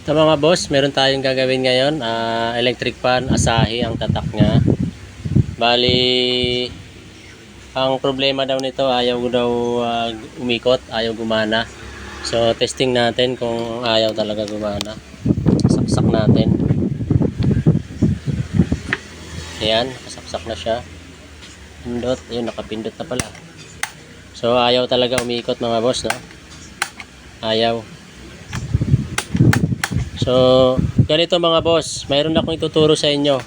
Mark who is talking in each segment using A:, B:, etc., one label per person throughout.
A: Ito mga boss, meron tayong gagawin ngayon. Electric fan, Asahi ang tatak niya. Bali, ang problema daw nito, ayaw daw umikot, ayaw gumana. So, testing natin kung ayaw talaga gumana. Saksak natin. Ayan, kasaksak na siya. Pindot, yun, nakapindot na pala. So, ayaw talaga umikot mga boss, no? Ayaw. So, ganito mga boss, mayroon akong ituturo sa inyo.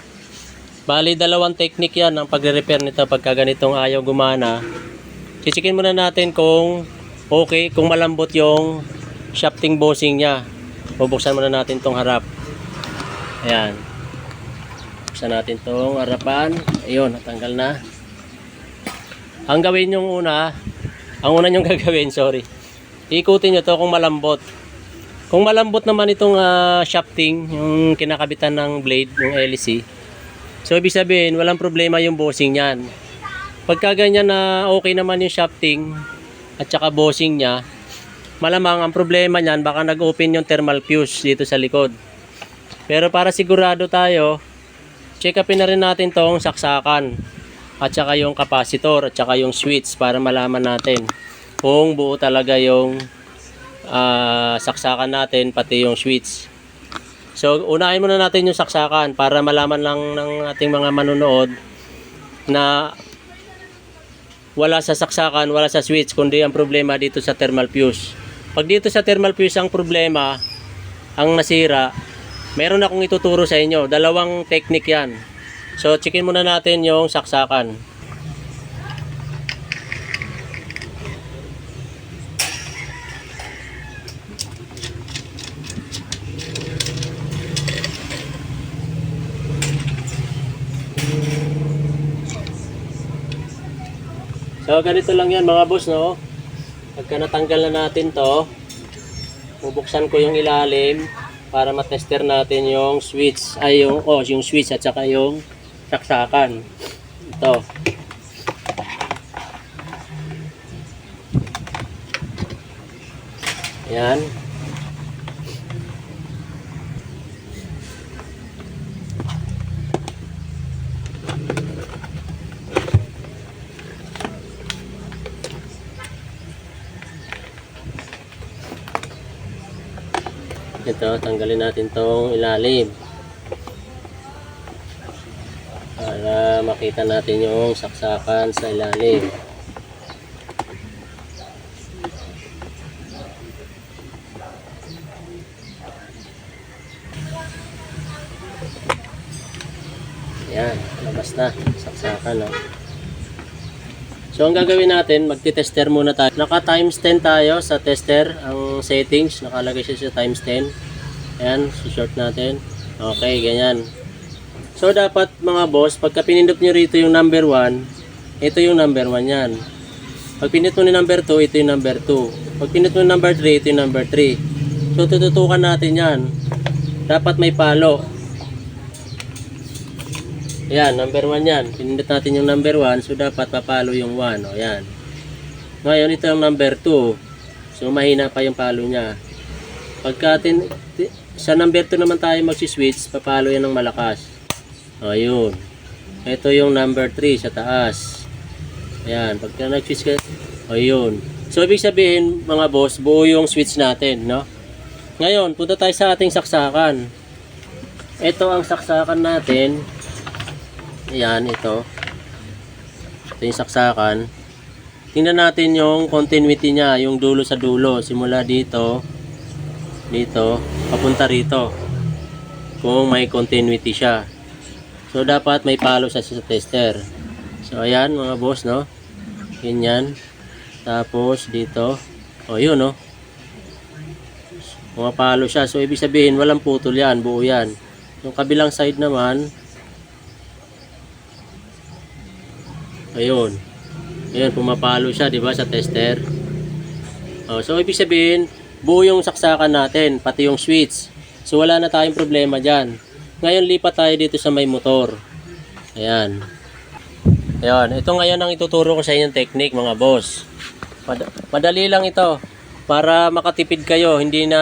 A: Bali, dalawang technique yan ang pagre-repair nito pagka ganitong ayaw gumana. Sisikin muna natin kung okay, kung malambot yung shafting bossing niya. Bubuksan muna natin tong harap. Ayan. Buksan natin tong harapan. Ayun, natanggal na. Ang gawin yung una, ang una nyong gagawin, sorry. Ikutin nyo to kung malambot. Kung malambot naman itong shafting, yung kinakabitan ng blade, yung LC. So, ibig sabihin, walang problema yung bossing niyan. Pagka ganyan na okay naman yung shafting at saka bossing niya, malamang ang problema niyan, baka nag-open yung thermal fuse dito sa likod. Pero para sigurado tayo, check upin na rin natin tong saksakan at saka yung capacitor at saka yung switch para malaman natin kung buo talaga yung saksakan natin pati yung switch. So unahin muna natin yung saksakan para malaman lang ng ating mga manonood na wala sa saksakan, wala sa switch, kundi ang problema dito sa thermal fuse. Pag dito sa thermal fuse ang problema, ang nasira, meron akong ituturo sa inyo. Dalawang technique yan. So checkin muna natin yung saksakan. So ganito lang yan mga boss, no? Pagka natanggal na natin to, bubuksan ko yung ilalim para matester natin yung switch, ay yung switch at saka yung saksakan. Ito. Ayan. Ito, tanggalin natin tong ilalim para makita natin yung saksakan sa ilalim. Ayan, labas na saksakan, no? So ang gagawin natin, magti-tester muna tayo. Naka times 10 tayo sa tester. Ang settings, nakalagay siya sa times 10. Ayan, short natin. Okay, ganyan. So dapat mga boss, pagka pinindot nyo rito yung number 1, ito yung number 1 yan. Pag pinindot mo ni number 2, ito yung number 2. Pag pinindot mo ni number 3, ito yung number 3. So tututukan natin yan. Dapat may palo. Ayan, number 1 yan. Pinindot natin yung number 1. So, dapat papalo yung 1. O, ayan. Ngayon, ito yung number 2. So, mahina pa yung palo niya. Pagka sa number 2 naman tayo magsiswitch, papalo yan ng malakas. O, yun. Ito yung number 3 sa taas. Ayan. Pagka nag-switch ka, o, yun. So, ibig sabihin, mga boss, buo yung switch natin, no? Ngayon, punta tayo sa ating saksakan. Ito ang saksakan natin. Ayan, ito. Ito yung saksakan. Tingnan natin yung continuity niya, yung dulo sa dulo. Simula dito, papunta rito. Kung may continuity siya. So, dapat may palo sa tester. So, ayan mga boss, no? Ganyan. Tapos, dito. O, yun, no? Pumapalo siya. So, ibig sabihin, walang putol yan. Buo yan. Yung kabilang side naman, ayun. Ayun, pumapalo siya, 'di ba, sa tester. So ibig sabihin, buo yung saksakan natin, pati yung switch. So wala na tayong problema diyan. Ngayon lipat tayo dito sa may motor. Ayan. Ayun, ito ngayon ang ituturo ko sa inyong technique, mga boss. Madali lang ito. Para makatipid kayo, hindi na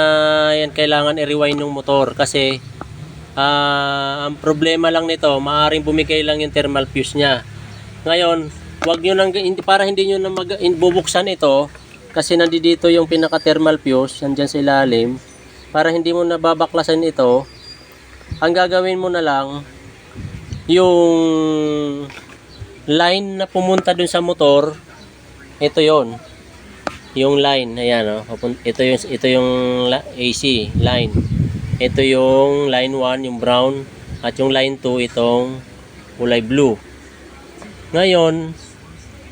A: yan kailangan i-rewind yung motor kasi ang problema lang nito, maaring bumigay lang yung thermal fuse niya. Ngayon, wag nyo nang, para hindi nyo na bubuksan ito kasi nandito yung pinaka thermal fuse nandyan sa ilalim, para hindi mo nababaklasan ito, ang gagawin mo na lang yung line na pumunta dun sa motor, ito yon, yung line, ayan, ito yung AC line, ito yung line 1, yung brown, at yung line 2 itong kulay blue. Ngayon,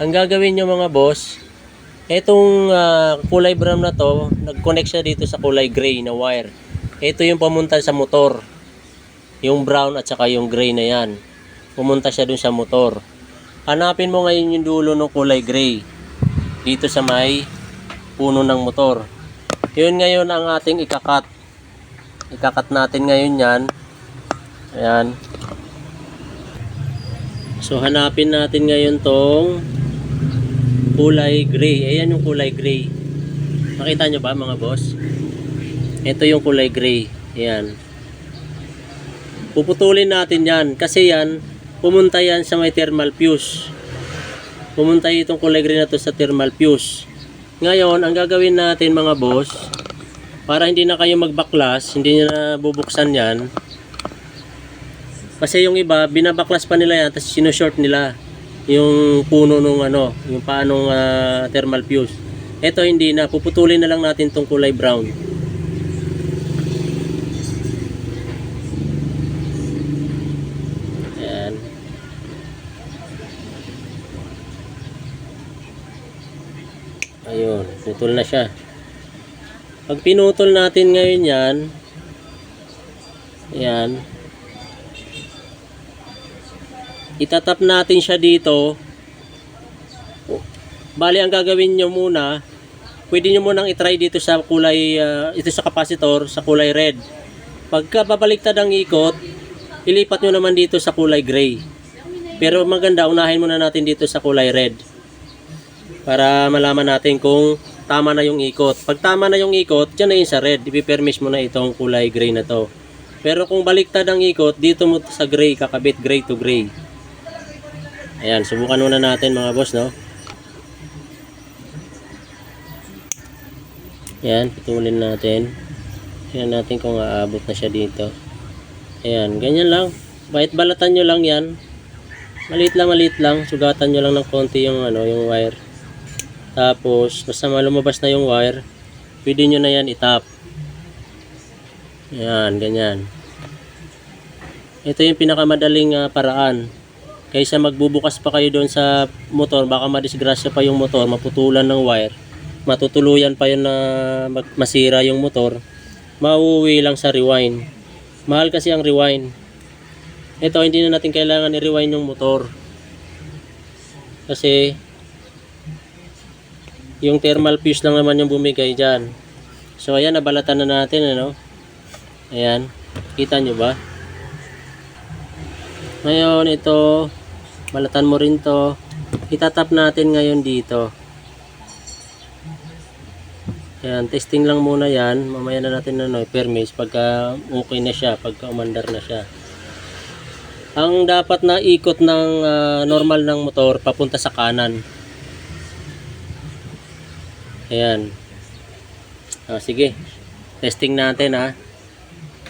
A: ang gagawin nyo mga boss, itong kulay brown na to, nag-connect siya dito sa kulay gray na wire. Ito yung pamunta sa motor, yung brown at saka yung gray na yan, pumunta siya dun sa motor. Hanapin mo ngayon yung dulo ng kulay gray dito sa may puno ng motor. Yun ngayon ang ating ikakat. Ikakat natin ngayon yan. Ayan. So hanapin natin ngayon tong kulay gray. Ayan yung kulay gray. Makita nyo ba mga boss? Ito yung kulay gray. Ayan. Puputulin natin yan kasi yan, pumunta yan sa may thermal fuse. Pumunta itong kulay gray na to sa thermal fuse. Ngayon, ang gagawin natin mga boss, para hindi na kayo magbaklas, hindi nyo na bubuksan yan. Kasi yung iba, binabaklas pa nila yan, tapos sinushort nila yung puno nung yung paanong thermal fuse. Ito hindi na, puputulin na lang natin tong kulay brown. Ayan. Ayun, putol na siya. Pag pinutol natin ngayon yan, ayan, itatap natin siya dito. Bali, ang gagawin nyo muna, pwede nyo munang itry dito sa kulay, ito sa capacitor, sa kulay red. Pagka babaliktad ang ikot, ilipat nyo naman dito sa kulay gray. Pero maganda, unahin muna natin dito sa kulay red. Para malaman natin kung tama na yung ikot. Pag tama na yung ikot, dyan na yun sa red. Ipipermiss mo na itong kulay gray na to. Pero kung baliktad ang ikot, dito mo sa gray, kakabit gray to gray. Ayan, subukan muna natin mga boss, no? Ayan, putulin natin. Tingnan natin kung aabot na siya dito. Ayan, ganyan lang. Bahit balatan nyo lang yan. Maliit lang. Sugatan nyo lang ng konti yung, yung wire. Tapos, basta lumabas na yung wire, pwede nyo na yan itap. Ayan, ganyan. Ito yung pinakamadaling paraan. Kaysa magbubukas pa kayo doon sa motor, baka madisgrasya pa yung motor, maputulan ng wire, matutuluyan pa yun na masira yung motor, mauuwi lang sa rewind. Mahal kasi ang rewind. Ito, hindi na natin kailangan i-rewind yung motor. Kasi, yung thermal fuse lang naman yung bumigay dyan. So ayan, nabalatan na natin, ayan, kita nyo ba? Ngayon ito, balatan mo rin to, itatap natin ngayon dito. Ayan, testing lang muna yan, mamaya na natin i-permiss pagka okay na siya, pagka umandar na siya. Ang dapat na ikot ng normal ng motor papunta sa kanan. Ayan. Sige. Testing natin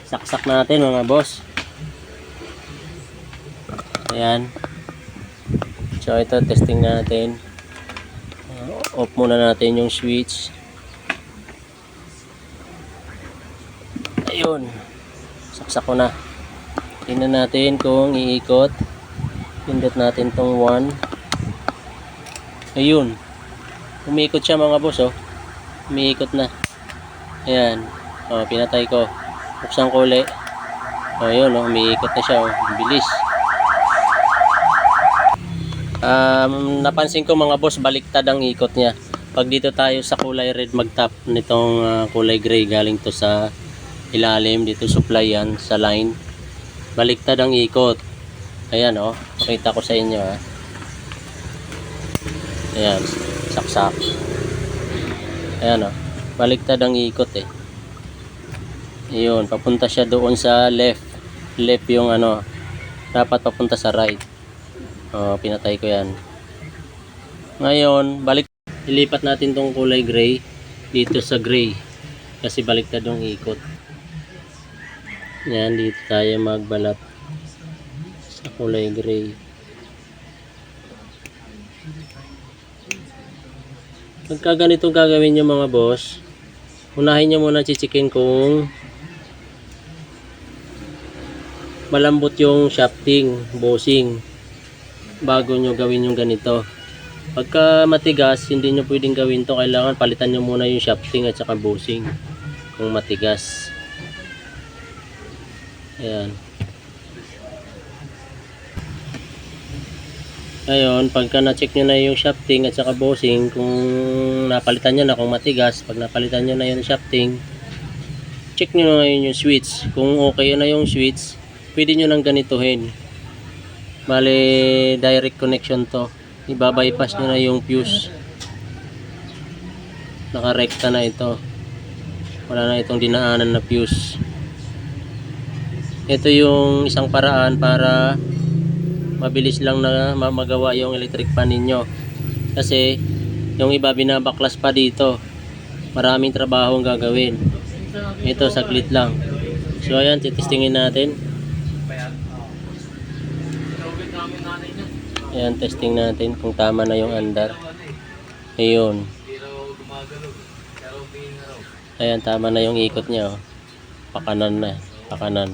A: Saksak natin mga boss. Ayan. So ito, testing natin. Off muna natin yung switch. Ayun. Saksak ko na. Tingnan natin kung iikot. Pindot natin tong 1. Ayun. Umiikot siya mga boss, umiikot na. Ayan. Pinatay ko. Buksan ko ulit. Ayun, umiikot na siya, bilis. Napansin ko mga boss, baliktad ang ikot niya. Pag dito tayo sa kulay red mag-tap nitong kulay gray, galing to sa ilalim, dito supply yan sa line. Baliktad ang ikot. Ayan, pakita ko sa inyo, Ayan. Saksak. Ayan, Baliktad ang ikot eh. Ayun, papunta siya doon sa left. Left yung ano, dapat papunta sa right. Oh, pinatay ko yan. Ngayon, ilipat natin tong kulay gray dito sa gray. Kasi baliktad yung ikot. Yan, dito tayo magbalat sa kulay gray. Pagka ganito gagawin nyo mga boss, unahin nyo muna chichikin kung malambot yung shafting, bossing, bago nyo gawin yung ganito. Pagka matigas, hindi nyo pwedeng gawin to. Kailangan palitan nyo muna yung shafting at saka bossing kung matigas. Ayan. Ngayon, pagka na-check nyo na yung shafting at saka bossing, kung napalitan nyo na, kung matigas, pag napalitan nyo na yung shafting, check nyo na ngayon yung switch. Kung okay na yung switch, pwede nyo nang ganituhin. Bale, direct connection to. Iba-bypass nyo na yung fuse. Nakarekta na ito. Wala na itong dinaanan na fuse. Ito yung isang paraan para mabilis lang na magawa yung electric fan ninyo. Kasi yung iba binabaklas pa dito. Maraming trabaho ang gagawin. Ito saglit lang. So ayan, titestingin natin. Ayan, testing natin kung tama na yung andar. Ayun. Ayan, tama na yung ikot niya. Oh. Pakanan na. Pakanan.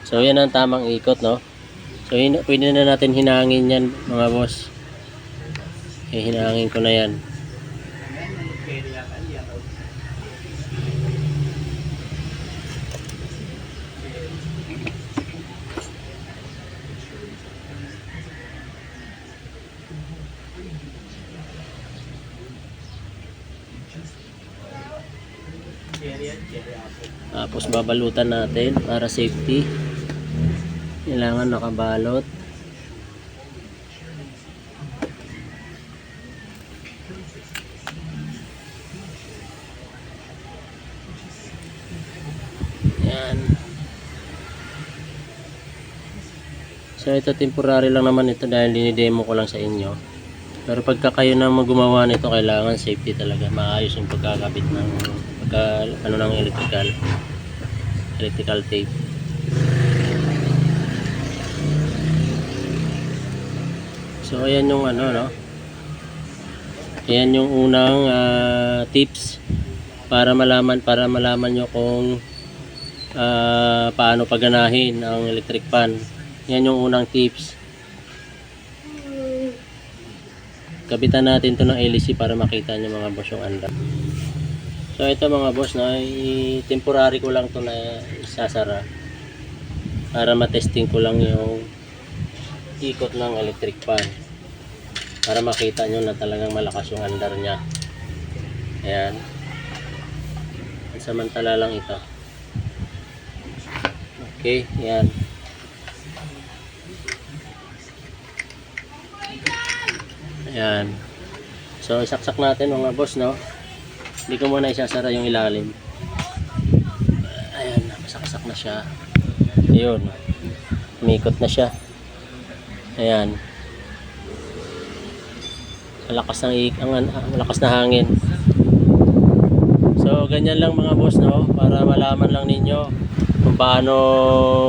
A: So yan ang tamang ikot, no? So pwede na natin hinangin yan mga boss. Hinangin ko na yan. Tapos babalutan natin para safety. Kailangan nakabalot. Yan. So ito temporary lang naman ito dahil dinidemo ko lang sa inyo. Pero pagka kayo na gumawa nito, kailangan safety talaga. Maayos yung pagkakabit ng ng electrical tape. So ayan yung no. Ayan yung unang tips para malaman nyo kung paano paganahin ang electric fan. Yan yung unang tips. Kabitan natin to ng LEC para makita nyo mga boss yung andar. So ito mga boss, temporary ko lang to na isasara para matesting ko lang yung ikot ng electric fan para makita nyo na talagang malakas yung andar nya. Ayan, samantala lang ito. Okay, yan. Ayan. So isaksak natin mga boss, no? Hindi ko muna isasara yung ilalim. Ayan, masaksak na siya. Ayun, umikot na siya. Ayan. Malakas na hangin. So ganyan lang mga boss, no? Para malaman lang ninyo kung paano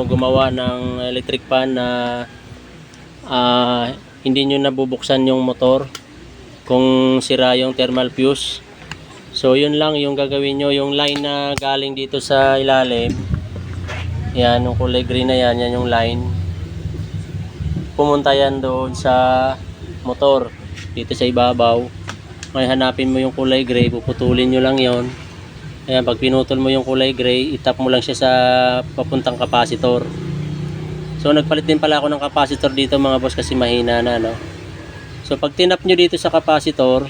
A: gumawa ng electric fan na hindi nyo nabubuksan yung motor kung sira yung thermal fuse. So yun lang yung gagawin nyo. Yung line na galing dito sa ilalim, yan, yung kulay green na yan, yan yung line. Pumunta yan doon sa motor dito sa ibabaw. May hanapin mo yung kulay gray, puputulin nyo lang yon. Ayan, pag pinutol mo yung kulay gray, itap mo lang siya sa papuntang capacitor. So nagpalit din pala ako ng capacitor dito mga boss kasi mahina na, no? So pag tinap nyo dito sa capacitor,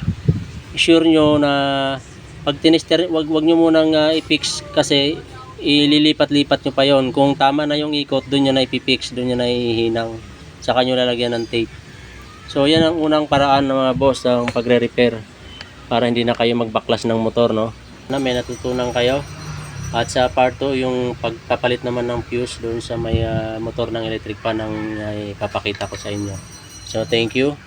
A: sure nyo na pag tinester, wag nyo munang i-fix kasi ililipat-lipat nyo pa yon. Kung tama na yung ikot, doon nyo na ipipix, doon nyo na ihinang, saka nyo lalagyan ng tape. So yan ang unang paraan ng mga boss ng pagre-repair. para hindi na kayo magbaklas ng motor, no? Na may natutunan kayo. At sa part 2, yung pagkapalit naman ng fuse doon sa may motor ng electric fan ang ipapakita ko sa inyo. So thank you.